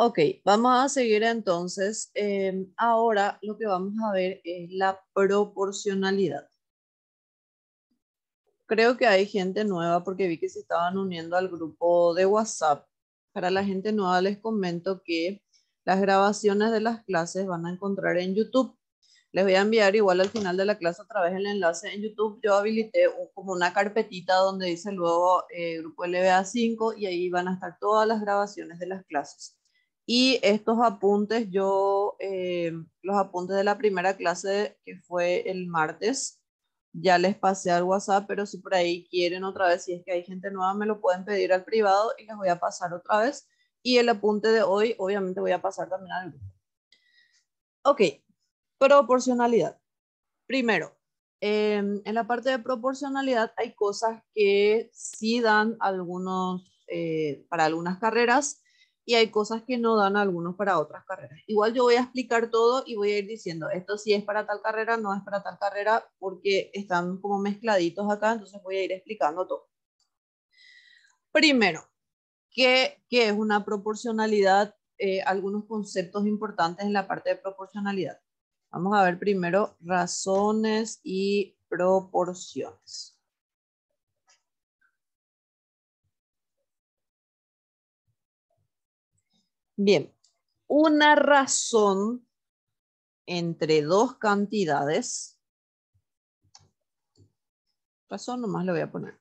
Ok, vamos a seguir entonces. Ahora lo que vamos a ver es la proporcionalidad. Creo que hay gente nueva porque vi que se estaban uniendo al grupo de WhatsApp. Para la gente nueva les comento que las grabaciones de las clases van a encontrar en YouTube. Les voy a enviar igual al final de la clase otra vez el enlace en YouTube. Yo habilité como una carpetita donde dice luego grupo LBA5 y ahí van a estar todas las grabaciones de las clases. Y estos apuntes, los apuntes de la primera clase que fue el martes, ya les pasé al WhatsApp, pero si por ahí quieren otra vez, si es que hay gente nueva, me lo pueden pedir al privado y les voy a pasar otra vez. Y el apunte de hoy, obviamente voy a pasar también al grupo. Ok, proporcionalidad. Primero, en la parte de proporcionalidad hay cosas que sí dan para algunas carreras y hay cosas que no dan algunos para otras carreras. Igual yo voy a explicar todo y voy a ir diciendo, esto sí es para tal carrera, no es para tal carrera, porque están como mezcladitos acá, entonces voy a ir explicando todo. Primero, ¿qué es una proporcionalidad? Algunos conceptos importantes en la parte de proporcionalidad. Vamos a ver primero razones y proporciones. Bien, una razón entre dos cantidades, razón nomás le voy a poner.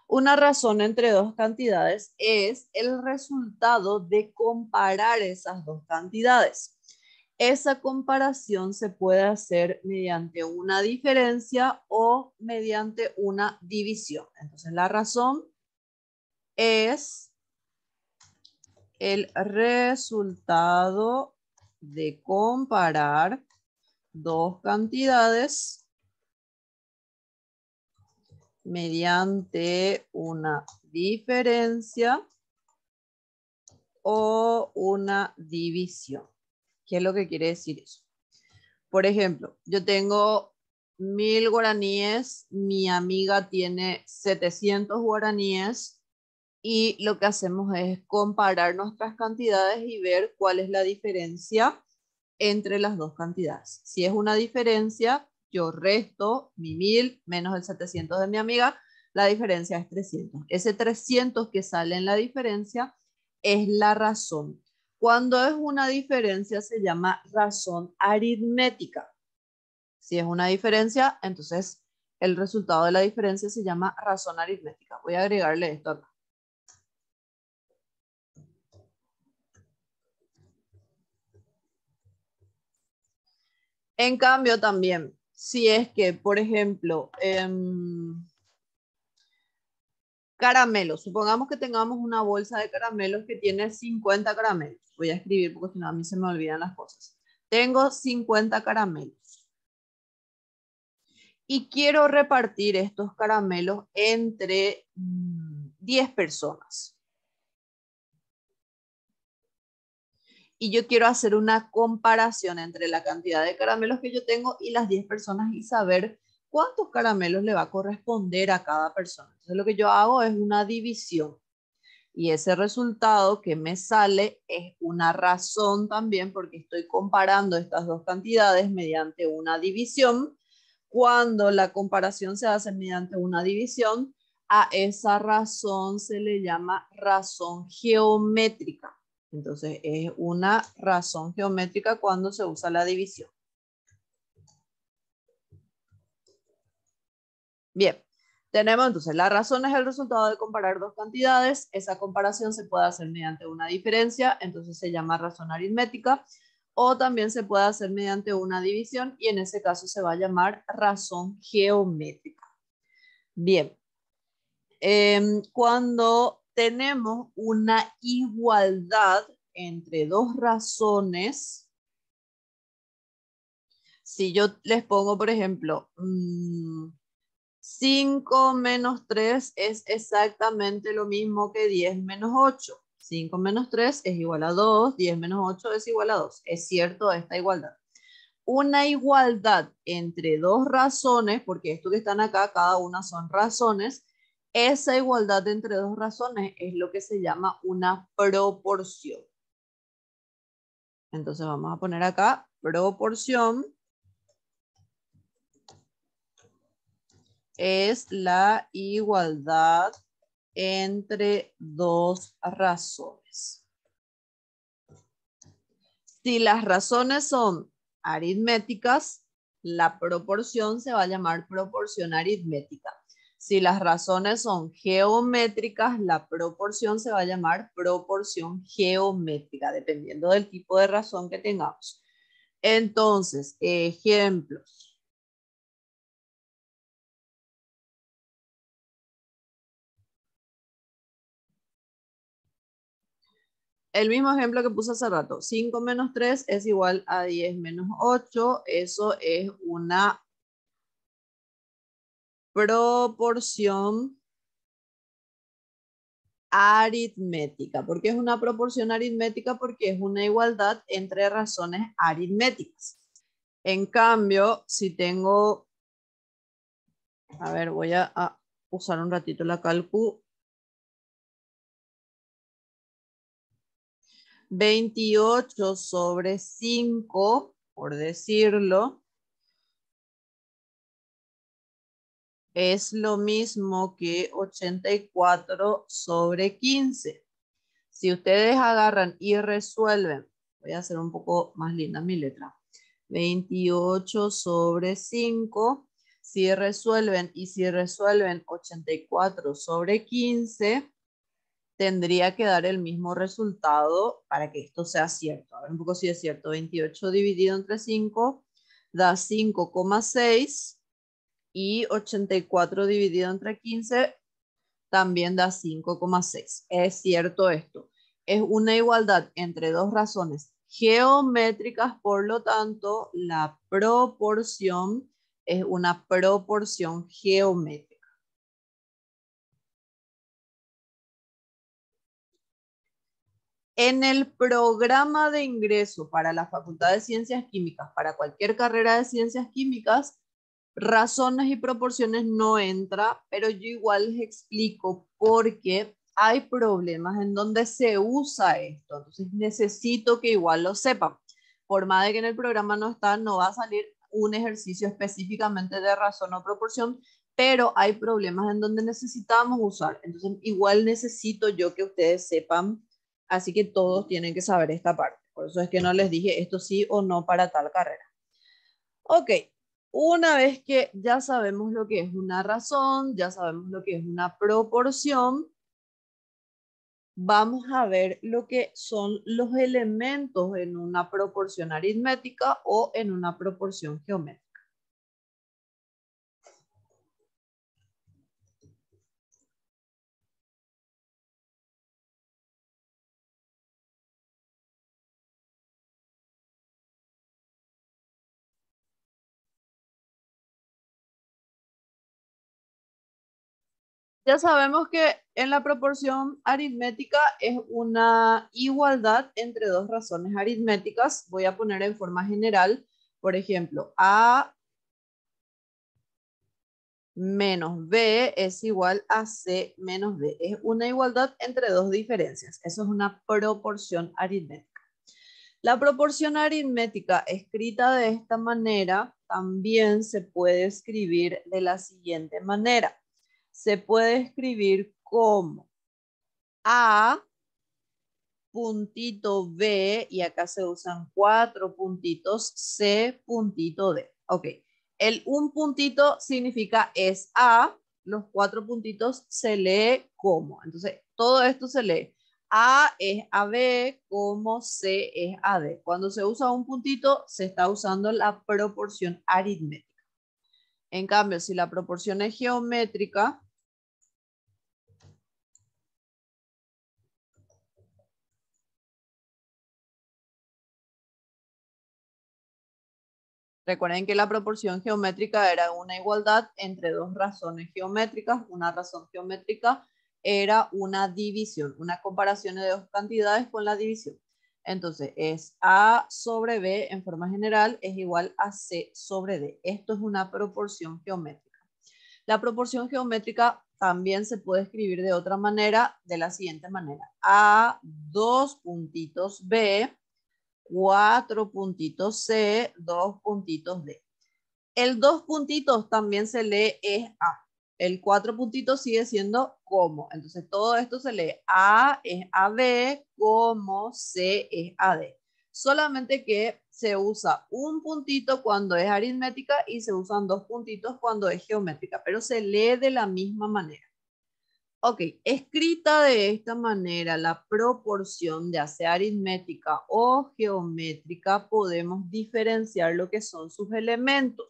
Una razón entre dos cantidades es el resultado de comparar esas dos cantidades. Esa comparación se puede hacer mediante una diferencia o mediante una división. Entonces, la razón es el resultado de comparar dos cantidades mediante una diferencia o una división. ¿Qué es lo que quiere decir eso? Por ejemplo, yo tengo 1000 guaraníes, mi amiga tiene 700 guaraníes y lo que hacemos es comparar nuestras cantidades y ver cuál es la diferencia entre las dos cantidades. Si es una diferencia, yo resto mi 1000 menos el 700 de mi amiga, la diferencia es 300. Ese 300 que sale en la diferencia es la razón. Cuando es una diferencia se llama razón aritmética. Si es una diferencia, entonces el resultado de la diferencia se llama razón aritmética. Voy a agregarle esto acá. En cambio, también, si es que, por ejemplo, caramelos, supongamos que tengamos una bolsa de caramelos que tiene 50 caramelos. Voy a escribir porque si no a mí se me olvidan las cosas. Tengo 50 caramelos y quiero repartir estos caramelos entre 10 personas. Y yo quiero hacer una comparación entre la cantidad de caramelos que yo tengo y las 10 personas y saber cuántos caramelos le va a corresponder a cada persona. Entonces lo que yo hago es una división y ese resultado que me sale es una razón también porque estoy comparando estas dos cantidades mediante una división. Cuando la comparación se hace mediante una división, a esa razón se le llama razón geométrica. Entonces es una razón geométrica cuando se usa la división. Bien, tenemos entonces la razón es el resultado de comparar dos cantidades. Esa comparación se puede hacer mediante una diferencia, entonces se llama razón aritmética, o también se puede hacer mediante una división y en ese caso se va a llamar razón geométrica. Bien, cuando tenemos una igualdad entre dos razones, si yo les pongo, por ejemplo, 5 menos 3 es exactamente lo mismo que 10 menos 8. 5 menos 3 es igual a 2, 10 menos 8 es igual a 2. Es cierto esta igualdad. Una igualdad entre dos razones, porque esto que están acá, cada una son razones, esa igualdad entre dos razones es lo que se llama una proporción. Entonces vamos a poner acá proporción es la igualdad entre dos razones. Si las razones son aritméticas, la proporción se va a llamar proporción aritmética. Si las razones son geométricas, la proporción se va a llamar proporción geométrica, dependiendo del tipo de razón que tengamos. Entonces, ejemplos. El mismo ejemplo que puse hace rato. 5 menos 3 es igual a 10 menos 8. Eso es una proporción aritmética. ¿Por qué es una proporción aritmética? Porque es una igualdad entre razones aritméticas. En cambio, si tengo... A ver, voy a usar un ratito la calcu. 28 sobre 5, por decirlo, es lo mismo que 84 sobre 15. Si ustedes agarran y resuelven, voy a hacer un poco más linda mi letra, 28 sobre 5, si resuelven 84 sobre 15, tendría que dar el mismo resultado para que esto sea cierto. A ver un poco si es cierto. 28 dividido entre 5 da 5,6 y 84 dividido entre 15 también da 5,6. Es cierto esto. Es una igualdad entre dos razones geométricas, por lo tanto, la proporción es una proporción geométrica. En el programa de ingreso para la Facultad de Ciencias Químicas, para cualquier carrera de Ciencias Químicas, razones y proporciones no entra, pero yo igual les explico porque hay problemas en donde se usa esto. Entonces necesito que igual lo sepan. Por más de que en el programa no está, no va a salir un ejercicio específicamente de razón o proporción, pero hay problemas en donde necesitamos usar. Entonces igual necesito yo que ustedes sepan. Así que todos tienen que saber esta parte. Por eso es que no les dije esto sí o no para tal carrera. Ok, una vez que ya sabemos lo que es una razón, ya sabemos lo que es una proporción, vamos a ver lo que son los elementos en una proporción aritmética o en una proporción geométrica. Ya sabemos que en la proporción aritmética es una igualdad entre dos razones aritméticas. Voy a poner en forma general, por ejemplo, A menos B es igual a C menos D. Es una igualdad entre dos diferencias. Eso es una proporción aritmética. La proporción aritmética escrita de esta manera también se puede escribir de la siguiente manera. Se puede escribir como A puntito B, y acá se usan 4 puntitos, C puntito D. Ok, el un puntito significa es A, los 4 puntitos se lee como. Entonces, todo esto se lee. A es AB, como C es AD. Cuando se usa un puntito, se está usando la proporción aritmética. En cambio, si la proporción es geométrica, recuerden que la proporción geométrica era una igualdad entre dos razones geométricas. Una razón geométrica era una división, una comparación de dos cantidades con la división. Entonces es A sobre B en forma general es igual a C sobre D. Esto es una proporción geométrica. La proporción geométrica también se puede escribir de otra manera, de la siguiente manera. A dos puntitos B 4 puntitos C, 2 puntitos D. El 2 puntitos también se lee es A. El 4 puntitos sigue siendo como. Entonces todo esto se lee A es AB, como C es AD. Solamente que se usa un puntito cuando es aritmética y se usan 2 puntitos cuando es geométrica, pero se lee de la misma manera. Ok, escrita de esta manera, la proporción, ya sea aritmética o geométrica, podemos diferenciar lo que son sus elementos.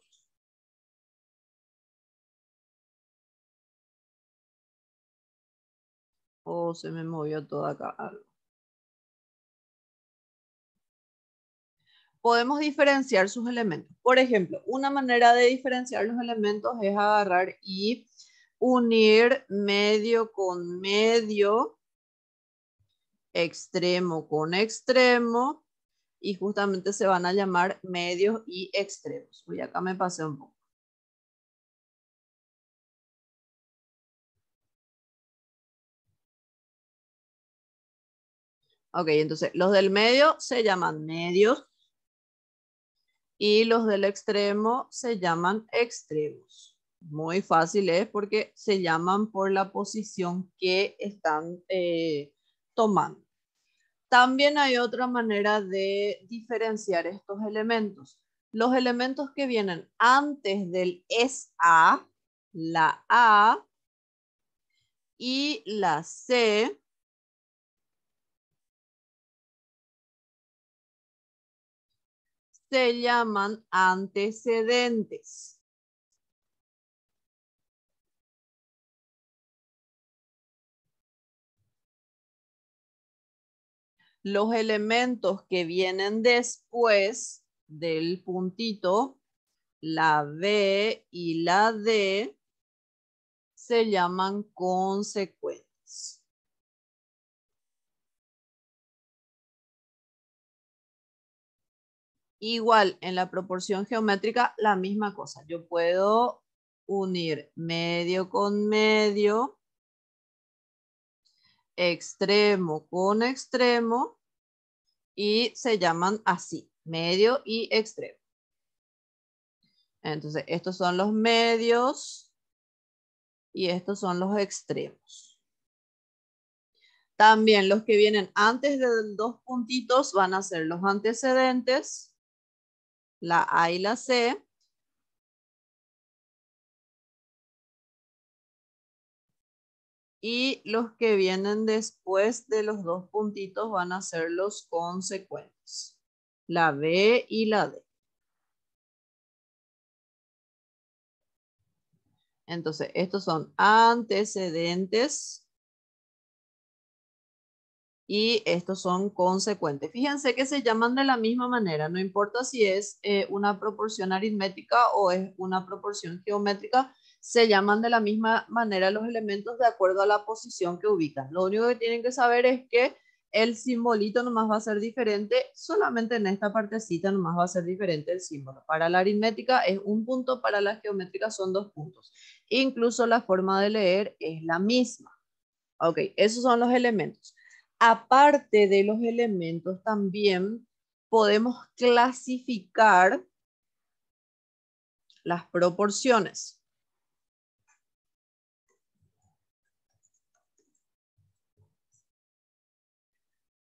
Oh, se me movió todo acá algo. Podemos diferenciar sus elementos. Por ejemplo, una manera de diferenciar los elementos es agarrar y unir medio con medio, extremo con extremo, y justamente se van a llamar medios y extremos. Uy, acá me pasé un poco. Ok, entonces los del medio se llaman medios y los del extremo se llaman extremos. Muy fácil es porque se llaman por la posición que están tomando. También hay otra manera de diferenciar estos elementos. Los elementos que vienen antes del es A, la A y la C se llaman antecedentes. Los elementos que vienen después del puntito, la B y la D, se llaman consecuentes. Igual, en la proporción geométrica, la misma cosa. Yo puedo unir medio con medio, extremo con extremo, y se llaman así, medio y extremo. Entonces, estos son los medios y estos son los extremos. También los que vienen antes de los dos puntitos van a ser los antecedentes, la A y la C. Y los que vienen después de los dos puntitos van a ser los consecuentes, la B y la D. Entonces, estos son antecedentes y estos son consecuentes. Fíjense que se llaman de la misma manera, no importa si es una proporción aritmética o es una proporción geométrica, se llaman de la misma manera los elementos de acuerdo a la posición que ubican. Lo único que tienen que saber es que el simbolito nomás va a ser diferente, solamente en esta partecita nomás va a ser diferente el símbolo. Para la aritmética es un punto, para la geométrica son 2 puntos. Incluso la forma de leer es la misma. Ok, esos son los elementos. Aparte de los elementos, también podemos clasificar las proporciones.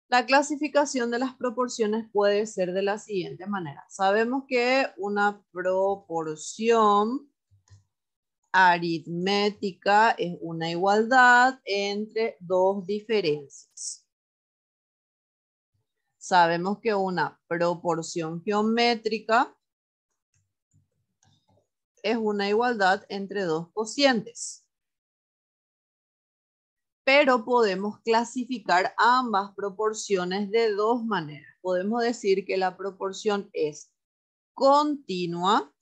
La clasificación de las proporciones puede ser de la siguiente manera. Sabemos que una proporción aritmética es una igualdad entre dos diferencias. Sabemos que una proporción geométrica es una igualdad entre dos cocientes. Pero podemos clasificar ambas proporciones de dos maneras. Podemos decir que la proporción es continua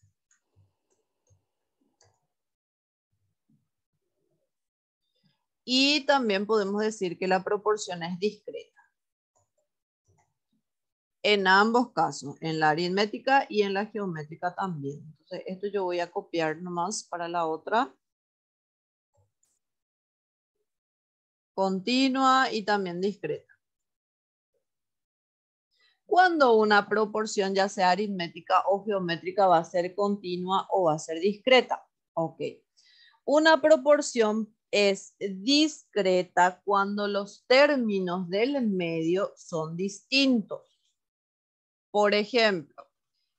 y también podemos decir que la proporción es discreta. En ambos casos, en la aritmética y en la geométrica también. Entonces, esto yo voy a copiar nomás para la otra. Continua y también discreta. Cuando una proporción, ya sea aritmética o geométrica, va a ser continua o va a ser discreta. Ok. Una proporción es discreta cuando los términos del medio son distintos. Por ejemplo,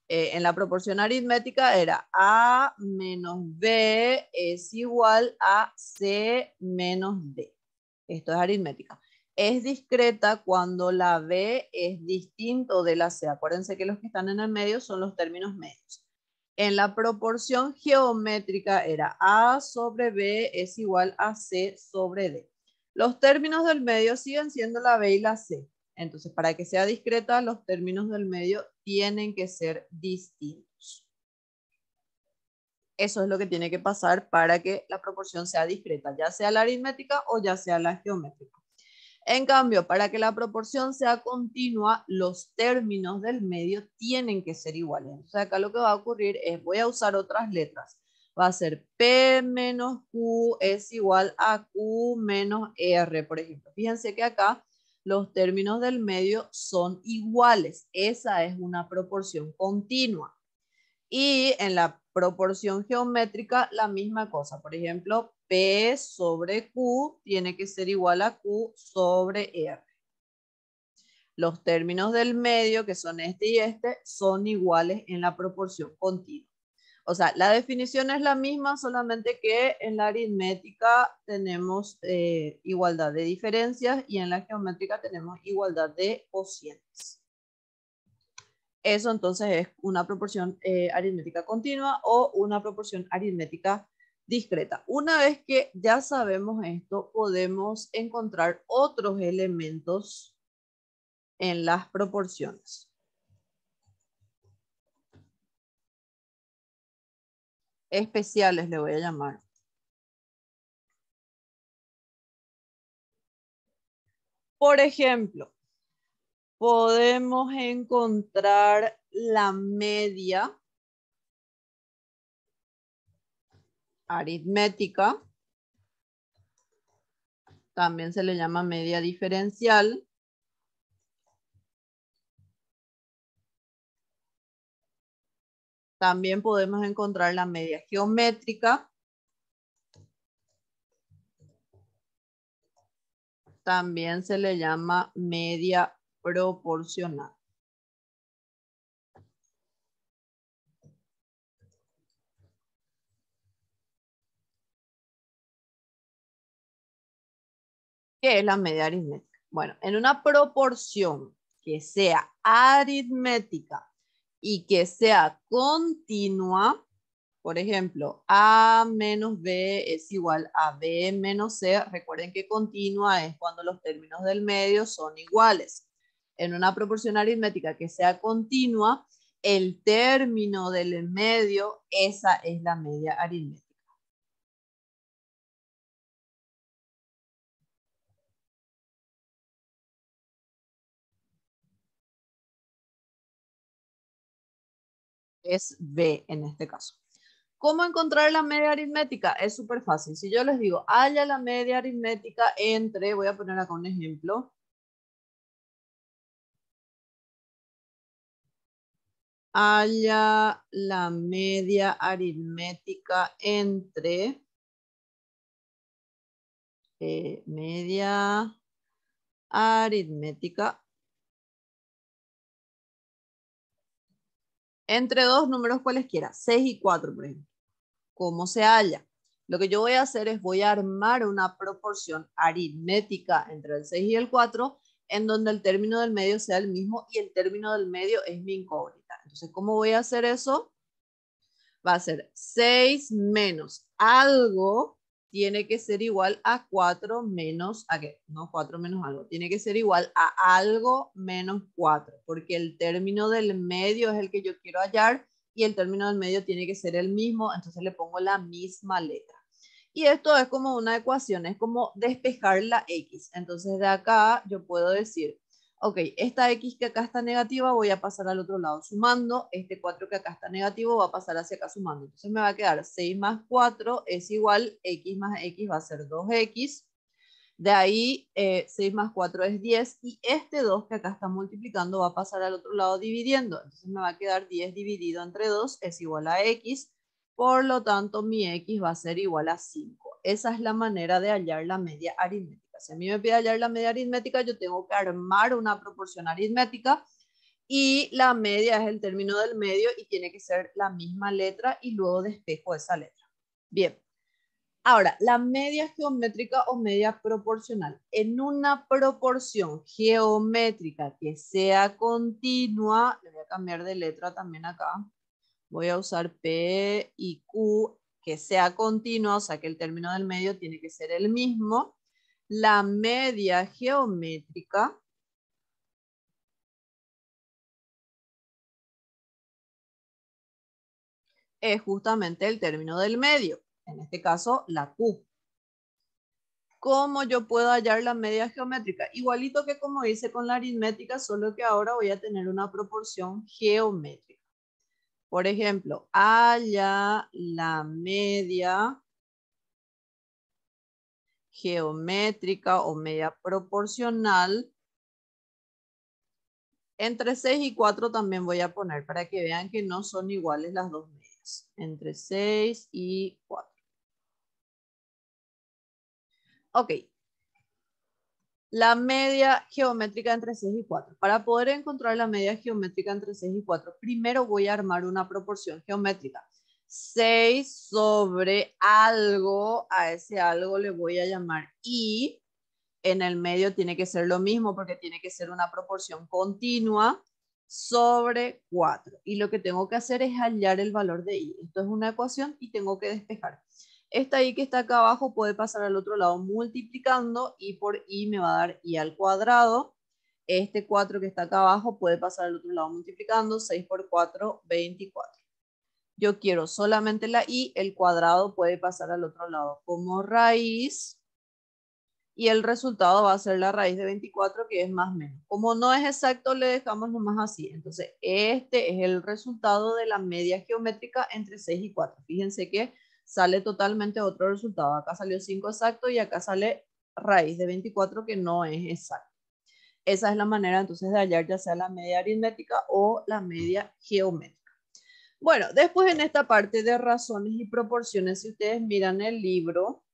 en la proporción aritmética era A menos B es igual a C menos D. Esto es aritmética. Es discreta cuando la B es distinto de la C. Acuérdense que los que están en el medio son los términos medios. En la proporción geométrica era A sobre B es igual a C sobre D. Los términos del medio siguen siendo la B y la C. Entonces, para que sea discreta, los términos del medio tienen que ser distintos. Eso es lo que tiene que pasar para que la proporción sea discreta, ya sea la aritmética o ya sea la geométrica. En cambio, para que la proporción sea continua, los términos del medio tienen que ser iguales. Entonces, acá lo que va a ocurrir es, voy a usar otras letras. Va a ser P menos Q es igual a Q menos R, por ejemplo. Fíjense que acá los términos del medio son iguales. Esa es una proporción continua. Y en la proporción geométrica, la misma cosa. Por ejemplo, P sobre Q tiene que ser igual a Q sobre R. Los términos del medio, que son este y este, son iguales en la proporción continua. O sea, la definición es la misma, solamente que en la aritmética tenemos igualdad de diferencias y en la geométrica tenemos igualdad de cocientes. Eso entonces es una proporción aritmética continua o una proporción aritmética discreta. Una vez que ya sabemos esto, podemos encontrar otros elementos en las proporciones. Especiales le voy a llamar. Por ejemplo, podemos encontrar la media aritmética. También se le llama media diferencial. También podemos encontrar la media geométrica. También se le llama media proporcional. ¿Qué es la media aritmética? Bueno, en una proporción que sea aritmética y que sea continua, por ejemplo, A menos B es igual a B menos C. Recuerden que continua es cuando los términos del medio son iguales. En una proporción aritmética que sea continua, el término del medio, esa es la media aritmética. Es B en este caso. ¿Cómo encontrar la media aritmética? Es súper fácil. Si yo les digo, haya la media aritmética entre, voy a poner acá un ejemplo. Haya la media aritmética entre media aritmética entre dos números cualesquiera, 6 y 4, por ejemplo. ¿Cómo se halla? Lo que yo voy a hacer es voy a armar una proporción aritmética entre el 6 y el 4 en donde el término del medio sea el mismo y el término del medio es mi incógnita. Entonces, ¿cómo voy a hacer eso? Va a ser 6 menos algo tiene que ser igual a 4 menos, ¿a qué? No, 4 menos algo. Tiene que ser igual a algo menos 4, porque el término del medio es el que yo quiero hallar y el término del medio tiene que ser el mismo, entonces le pongo la misma letra. Y esto es como una ecuación, es como despejar la X. Entonces de acá yo puedo decir, ok, esta X que acá está negativa voy a pasar al otro lado sumando, este 4 que acá está negativo va a pasar hacia acá sumando. Entonces me va a quedar 6 más 4 es igual, X más X va a ser 2X. De ahí 6 más 4 es 10 y este 2 que acá está multiplicando va a pasar al otro lado dividiendo. Entonces me va a quedar 10 dividido entre 2 es igual a x. Por lo tanto, mi x va a ser igual a 5. Esa es la manera de hallar la media aritmética. Si a mí me pide hallar la media aritmética, yo tengo que armar una proporción aritmética y la media es el término del medio y tiene que ser la misma letra y luego despejo esa letra. Bien. Ahora, la media geométrica o media proporcional. En una proporción geométrica que sea continua, le voy a cambiar de letra también acá. Voy a usar P y Q, que sea continua, o sea que el término del medio tiene que ser el mismo. La media geométrica es justamente el término del medio, en este caso la Q. ¿Cómo yo puedo hallar la media geométrica? Igualito que como hice con la aritmética, solo que ahora voy a tener una proporción geométrica. Por ejemplo, halla la media geométrica o media proporcional. Entre 6 y 4 también voy a poner para que vean que no son iguales las dos medias. Entre 6 y 4. Ok. La media geométrica entre 6 y 4. Para poder encontrar la media geométrica entre 6 y 4, primero voy a armar una proporción geométrica. 6 sobre algo, a ese algo le voy a llamar i. En el medio tiene que ser lo mismo porque tiene que ser una proporción continua sobre 4. Y lo que tengo que hacer es hallar el valor de i. Esto es una ecuación y tengo que despejar. Esta i que está acá abajo puede pasar al otro lado multiplicando y por i me va a dar i al cuadrado. Este 4 que está acá abajo puede pasar al otro lado multiplicando. 6 por 4, 24. Yo quiero solamente la i, el cuadrado puede pasar al otro lado como raíz. Y el resultado va a ser la raíz de 24, que es más menos. Como no es exacto, le dejamos nomás así. Entonces, este es el resultado de la media geométrica entre 6 y 4. Fíjense que sale totalmente otro resultado. Acá salió 5 exacto y acá sale raíz de 24, que no es exacto. Esa es la manera entonces de hallar ya sea la media aritmética o la media geométrica. Bueno, después en esta parte de razones y proporciones, si ustedes miran el libro,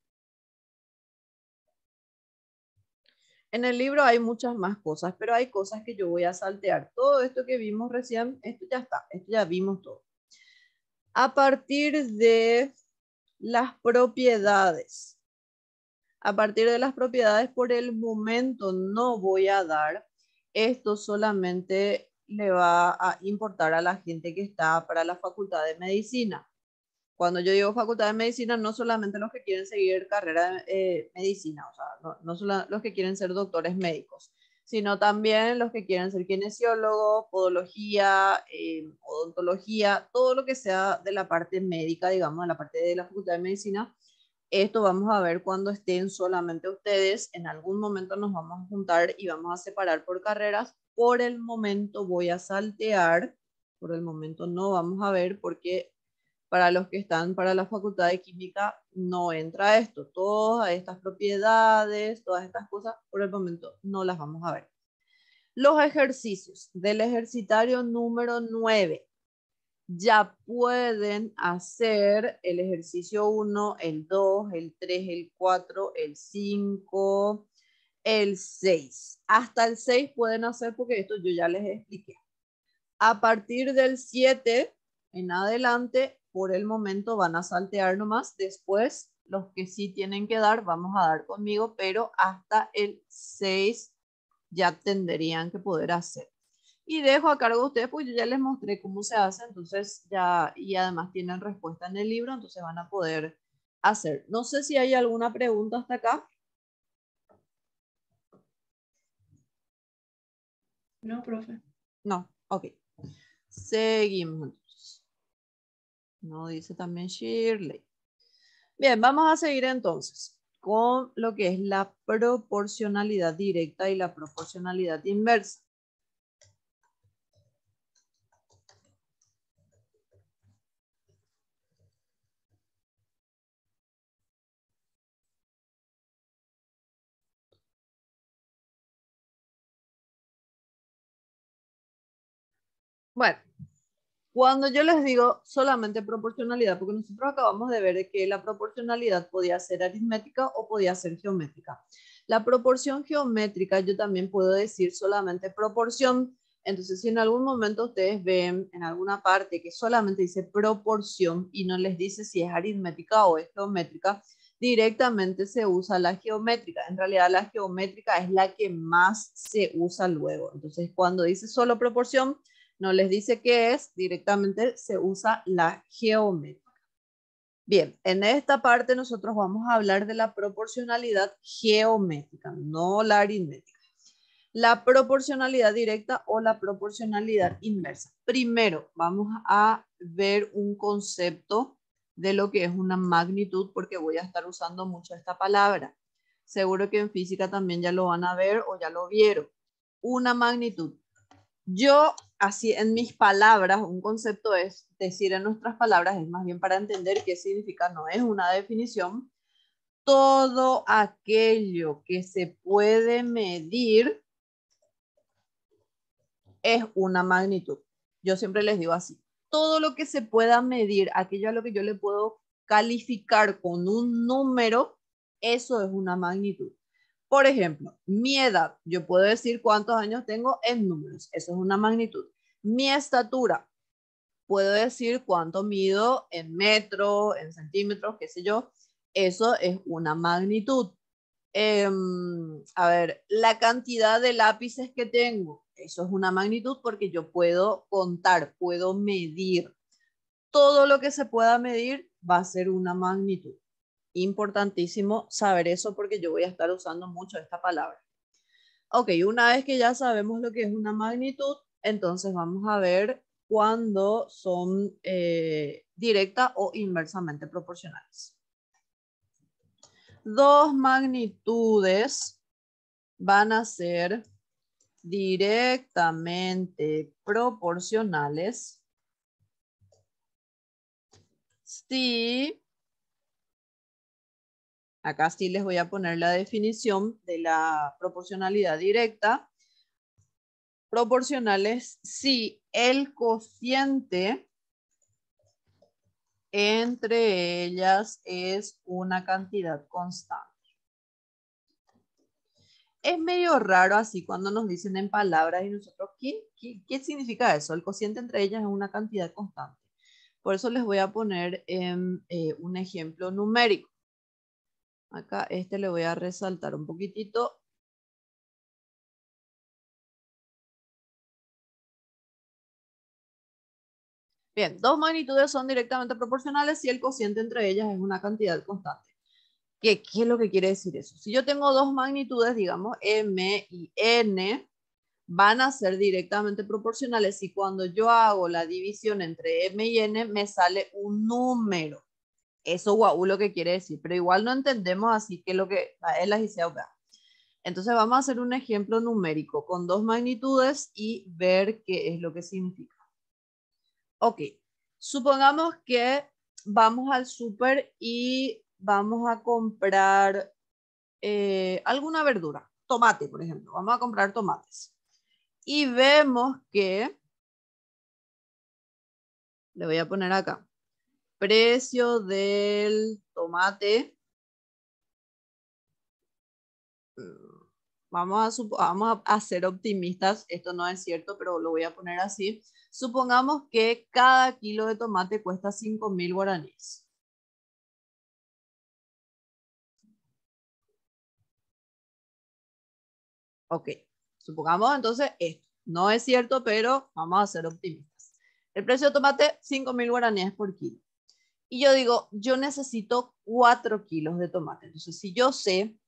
en el libro hay muchas más cosas, pero hay cosas que yo voy a saltear. Todo esto que vimos recién, esto ya está, esto ya vimos todo. A partir de las propiedades, a partir de las propiedades por el momento no voy a dar. Esto solamente le va a importar a la gente que está para la Facultad de Medicina. Cuando yo digo facultad de medicina, no solamente los que quieren seguir carrera de medicina, o sea, no solo los que quieren ser doctores médicos, sino también los que quieren ser kinesiólogos, podología, odontología, todo lo que sea de la parte médica, digamos, de la parte de la facultad de medicina. Esto vamos a ver cuando estén solamente ustedes. En algún momento nos vamos a juntar y vamos a separar por carreras. Por el momento voy a saltear. Por el momento no vamos a ver porque para los que están para la Facultad de Química no entra esto. Todas estas propiedades, todas estas cosas, por el momento no las vamos a ver. Los ejercicios del ejercitario número 9 ya pueden hacer el ejercicio 1, el 2, el 3, el 4, el 5, el 6. Hasta el 6 pueden hacer porque esto yo ya les expliqué. A partir del 7 en adelante, por el momento van a saltear nomás. Después, los que sí tienen que dar, vamos a dar conmigo, pero hasta el 6 ya tendrían que poder hacer. Y dejo a cargo de ustedes, pues yo ya les mostré cómo se hace, entonces ya, y además tienen respuesta en el libro, entonces van a poder hacer. No sé si hay alguna pregunta hasta acá. No, profe. No, ok. Seguimos entonces. No dice también Shirley. Bien, vamos a seguir entonces con lo que es la proporcionalidad directa y la proporcionalidad inversa. Bueno, cuando yo les digo solamente proporcionalidad, porque nosotros acabamos de ver que la proporcionalidad podía ser aritmética o podía ser geométrica. La proporción geométrica yo también puedo decir solamente proporción. Entonces, si en algún momento ustedes ven en alguna parte que solamente dice proporción y no les dice si es aritmética o es geométrica, directamente se usa la geométrica. En realidad la geométrica es la que más se usa luego. Entonces, cuando dice solo proporción, no les dice qué es, directamente se usa la geométrica. Bien, en esta parte nosotros vamos a hablar de la proporcionalidad geométrica, no la aritmética. La proporcionalidad directa o la proporcionalidad inversa. Primero, vamos a ver un concepto de lo que es una magnitud, porque voy a estar usando mucho esta palabra. Seguro que en física también ya lo van a ver o ya lo vieron. Una magnitud. Yo, así en mis palabras, un concepto es decir en nuestras palabras, es más bien para entender qué significa, no es una definición. Todo aquello que se puede medir es una magnitud. Yo siempre les digo así. Todo lo que se pueda medir, aquello a lo que yo le puedo calificar con un número, eso es una magnitud. Por ejemplo, mi edad, yo puedo decir cuántos años tengo en números, eso es una magnitud. Mi estatura, puedo decir cuánto mido en metros, en centímetros, qué sé yo, eso es una magnitud. A ver, la cantidad de lápices que tengo, eso es una magnitud porque yo puedo contar, puedo medir. Todo lo que se pueda medir va a ser una magnitud. Importantísimo saber eso porque yo voy a estar usando mucho esta palabra. Ok, una vez que ya sabemos lo que es una magnitud, entonces vamos a ver cuándo son directa o inversamente proporcionales. Dos magnitudes van a ser directamente proporcionales si, acá sí les voy a poner la definición de la proporcionalidad directa, proporcionales si el cociente entre ellas es una cantidad constante. Es medio raro así cuando nos dicen en palabras y nosotros, ¿qué significa eso? El cociente entre ellas es una cantidad constante. Por eso les voy a poner un ejemplo numérico. Acá le voy a resaltar un poquitito. Bien, dos magnitudes son directamente proporcionales si el cociente entre ellas es una cantidad constante. ¿Qué es lo que quiere decir eso? Si yo tengo dos magnitudes, digamos, M y N, van a ser directamente proporcionales y cuando yo hago la división entre M y N me sale un número. Eso guau lo que quiere decir, pero igual no entendemos así que lo que es la GCA. Entonces vamos a hacer un ejemplo numérico con dos magnitudes y ver qué es lo que significa. Ok, supongamos que vamos al súper y vamos a comprar alguna verdura, tomate, por ejemplo. Vamos a comprar tomates. Y vemos que, le voy a poner acá, precio del tomate. Vamos a ser optimistas, esto no es cierto, pero lo voy a poner así. Supongamos que cada kilo de tomate cuesta 5.000 guaraníes. Ok, supongamos entonces esto. No es cierto, pero vamos a ser optimistas. El precio de tomate, 5.000 guaraníes por kilo. Y yo digo, yo necesito 4 kilos de tomate. Entonces, si yo sé,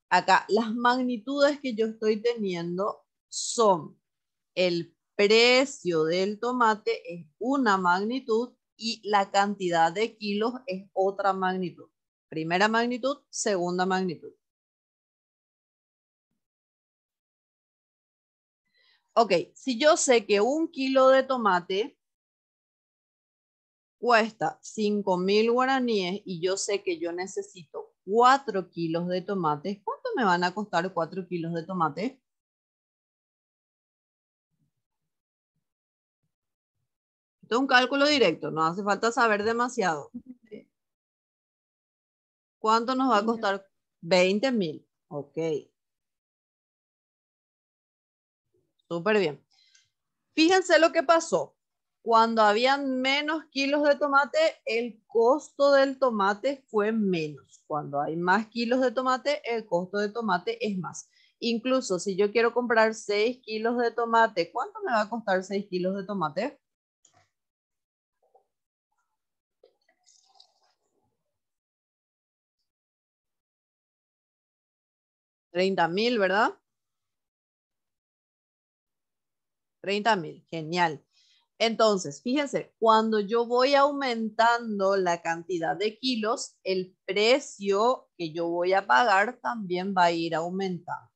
acá las magnitudes que yo estoy teniendo son el precio del tomate es una magnitud y la cantidad de kilos es otra magnitud. Primera magnitud, segunda magnitud. Ok, si yo sé que un kilo de tomate cuesta 5.000 guaraníes y yo sé que yo necesito 4 kilos de tomates, ¿cuánto me van a costar 4 kilos de tomate? Esto es un cálculo directo, no hace falta saber demasiado. ¿Cuánto nos va a costar? 20.000. Ok. Súper bien. Fíjense lo que pasó. Cuando habían menos kilos de tomate, el costo del tomate fue menos. Cuando hay más kilos de tomate, el costo de tomate es más. Incluso si yo quiero comprar 6 kilos de tomate, ¿cuánto me va a costar 6 kilos de tomate? 30.000, ¿verdad? 30.000, genial. Entonces, fíjense, cuando yo voy aumentando la cantidad de kilos, el precio que yo voy a pagar también va a ir aumentando.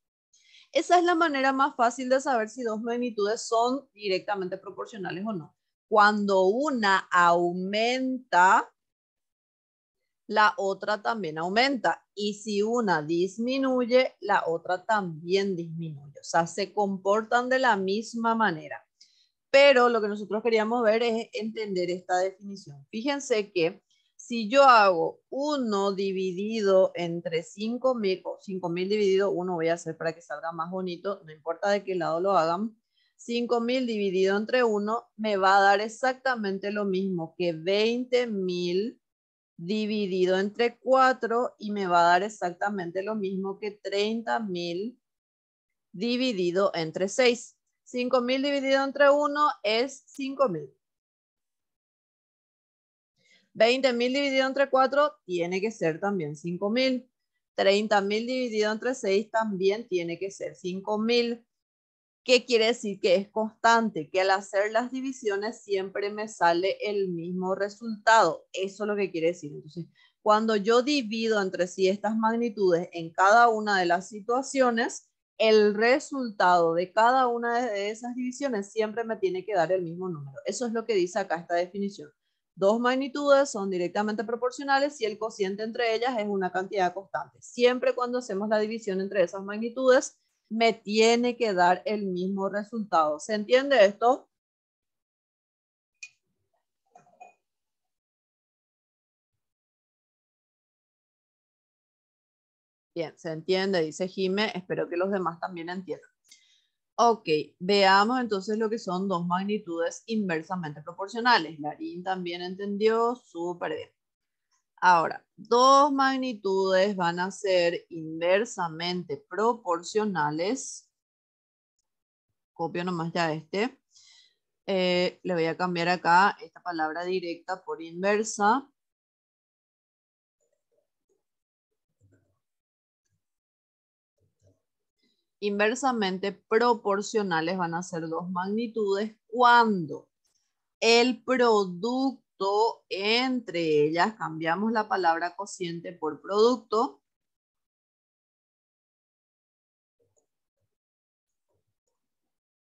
Esa es la manera más fácil de saber si dos magnitudes son directamente proporcionales o no. Cuando una aumenta, la otra también aumenta. Y si una disminuye, la otra también disminuye. O sea, se comportan de la misma manera. Pero lo que nosotros queríamos ver es entender esta definición. Fíjense que si yo hago 1 dividido entre 5.000, o 5.000 dividido 1 voy a hacer para que salga más bonito, no importa de qué lado lo hagan, 5.000 dividido entre 1 me va a dar exactamente lo mismo que 20.000 dividido entre 4 y me va a dar exactamente lo mismo que 30.000 dividido entre 6. 5.000 dividido entre 1 es 5.000. 20.000 dividido entre 4 tiene que ser también 5.000. 30.000 dividido entre 6 también tiene que ser 5.000. ¿Qué quiere decir? Que es constante, que al hacer las divisiones siempre me sale el mismo resultado. Eso es lo que quiere decir. Entonces, cuando yo divido entre sí estas magnitudes en cada una de las situaciones, el resultado de cada una de esas divisiones siempre me tiene que dar el mismo número. Eso es lo que dice acá esta definición. Dos magnitudes son directamente proporcionales si el cociente entre ellas es una cantidad constante. Siempre cuando hacemos la división entre esas magnitudes, me tiene que dar el mismo resultado. ¿Se entiende esto? Bien, se entiende, dice Jime. Espero que los demás también entiendan. Ok, veamos entonces lo que son dos magnitudes inversamente proporcionales. Larín también entendió, súper bien. Ahora, dos magnitudes van a ser inversamente proporcionales. Copio nomás ya este. Le voy a cambiar acá esta palabra directa por inversa. Inversamente proporcionales van a ser dos magnitudes cuando el producto entre ellas, cambiamos la palabra cociente por producto,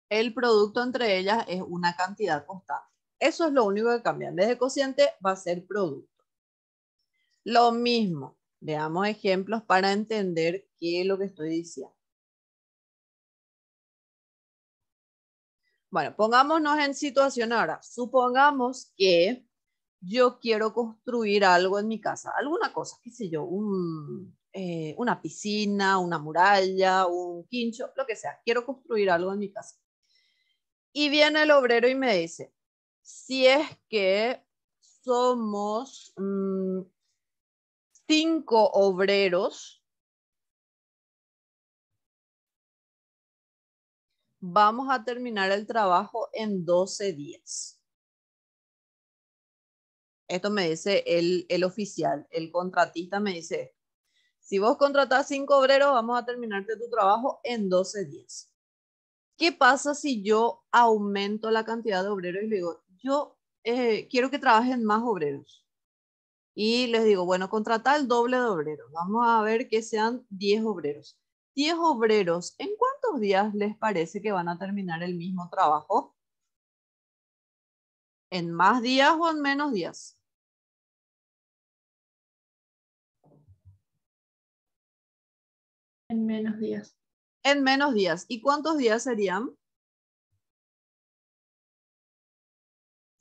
el producto entre ellas es una cantidad constante. Eso es lo único que cambia. En vez de cociente va a ser producto. Lo mismo, veamos ejemplos para entender qué es lo que estoy diciendo. Bueno, pongámonos en situación ahora. Supongamos que yo quiero construir algo en mi casa, alguna cosa, qué sé yo, una piscina, una muralla, un quincho, lo que sea. Quiero construir algo en mi casa. Y viene el obrero y me dice, si es que somos 5 obreros, vamos a terminar el trabajo en 12 días. Esto me dice el oficial, el contratista me dice, si vos contratás 5 obreros, vamos a terminarte tu trabajo en 12 días. ¿Qué pasa si yo aumento la cantidad de obreros y le digo, yo quiero que trabajen más obreros? Y les digo, bueno, contrata el doble de obreros. Vamos a ver que sean 10 obreros. 10 obreros, ¿en cuántos días les parece que van a terminar el mismo trabajo? ¿En más días o en menos días? En menos días. En menos días. ¿Y cuántos días serían?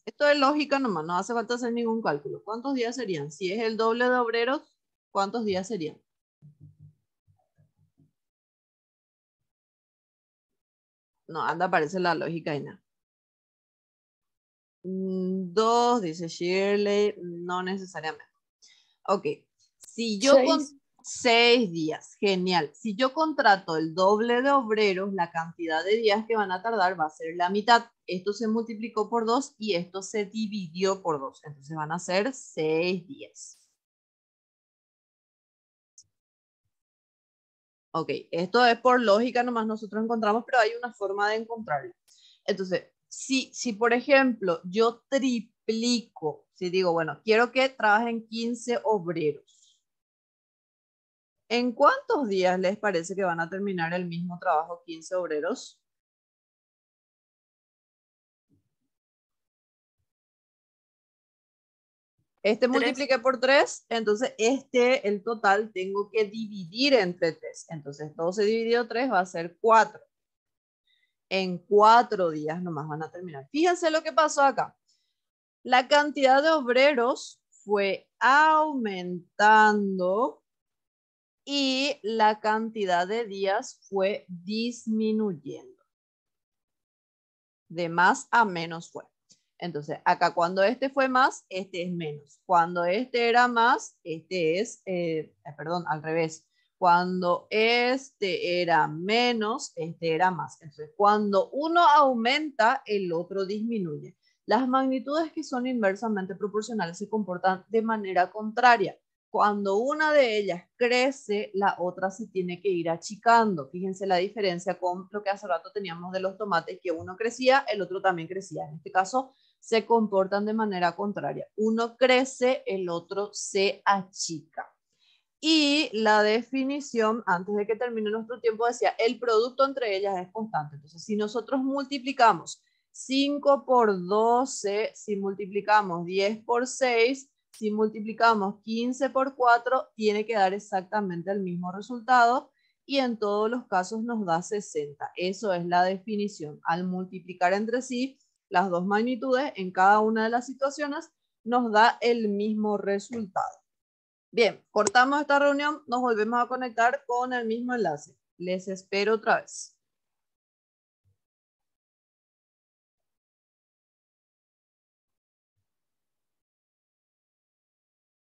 Esto es lógica nomás, no hace falta hacer ningún cálculo. ¿Cuántos días serían? Si es el doble de obreros, ¿cuántos días serían? No, anda, parece la lógica y nada. 2, dice Shirley, no necesariamente. Ok, si yo con 6 días, genial. Si yo contrato el doble de obreros, la cantidad de días que van a tardar va a ser la mitad. Esto se multiplicó por 2 y esto se dividió por 2. Entonces van a ser 6 días. Ok, esto es por lógica nomás nosotros encontramos, pero hay una forma de encontrarlo. Entonces, si por ejemplo yo triplico, si digo, bueno, quiero que trabajen 15 obreros, ¿en cuántos días les parece que van a terminar el mismo trabajo 15 obreros? Este multipliqué por 3, entonces el total tengo que dividir entre 3. Entonces 12 dividido 3 va a ser 4. En 4 días nomás van a terminar. Fíjense lo que pasó acá. La cantidad de obreros fue aumentando y la cantidad de días fue disminuyendo. De más a menos fue. Entonces, acá cuando este fue más, este es menos. Cuando este era más, este es, perdón, al revés. Cuando este era menos, este era más. Entonces, cuando uno aumenta, el otro disminuye. Las magnitudes que son inversamente proporcionales se comportan de manera contraria. Cuando una de ellas crece, la otra se tiene que ir achicando. Fíjense la diferencia con lo que hace rato teníamos de los tomates, que uno crecía, el otro también crecía. En este caso, se comportan de manera contraria. Uno crece, el otro se achica. Y la definición, antes de que termine nuestro tiempo, decía, el producto entre ellas es constante. Entonces, si nosotros multiplicamos 5 por 12, si multiplicamos 10 por 6, si multiplicamos 15 por 4, tiene que dar exactamente el mismo resultado y en todos los casos nos da 60. Eso es la definición. Al multiplicar entre sí las dos magnitudes en cada una de las situaciones, nos da el mismo resultado. Bien, cortamos esta reunión, nos volvemos a conectar con el mismo enlace. Les espero otra vez.